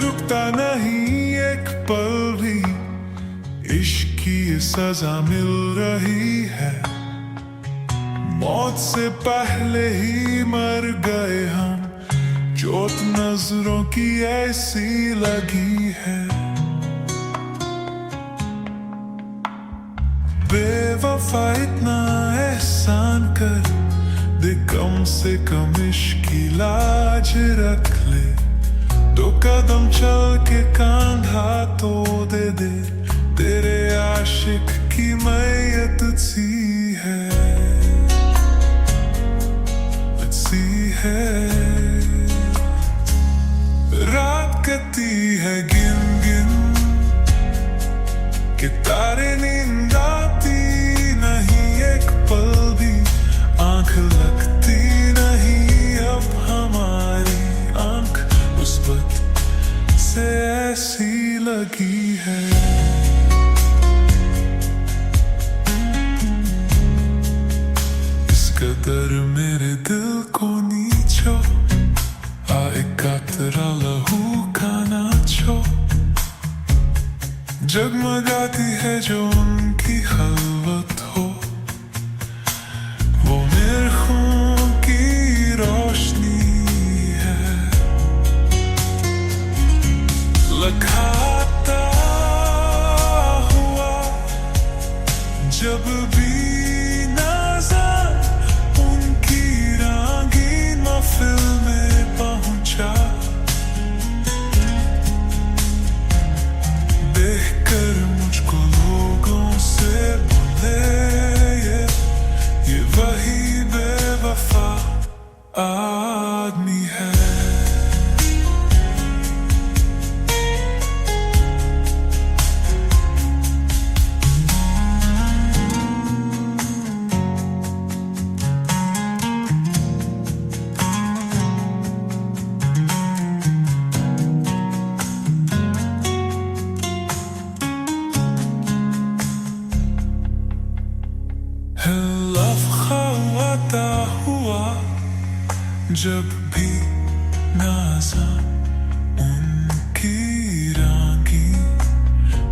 रुकता नहीं एक पल भी, इश्क की ये सजा मिल रही है। मौत से पहले ही मर गए हम, चोट नजरों की ऐसी लगी है। बेवफा इतना एहसान कर दे, कम से कम इश्क की लाज रख ले। 2 कदम चल के कांधा तो दे दे, तेरे आशिक की मैयत सी है, सी है। रात कटी है गिन गिन के तारे, नींद आती नहीं एक पल भी, आंख लगती नहीं अब हमारी, आंख मुस्बत से ऐसी लगी है। इस कदर मेरे दिल को नीचो, आए कातरा लहू का नाचो, जगमगाती है जो उनकी खलवत हो। वो मेरे खून की रोशनी है, लखाता हुआ जब भी नज़र उनकी रंगीन महफिल में पहुंचा। देखकर मुझको लोगों से बोले, ये वही बेवफा आदमी है। लफ्ज़ हुआ जब भी नाज़ान उनकी रंगी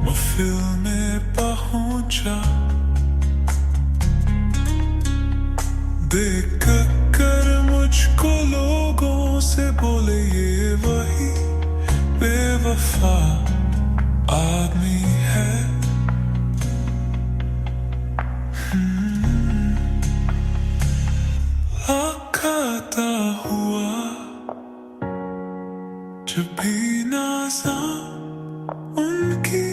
महफिल में पहुंचा। देख कर मुझको लोगों से बोले, ये वही बेवफा आदमी है। लखाता हुआ जब भी नाज़ान उनकी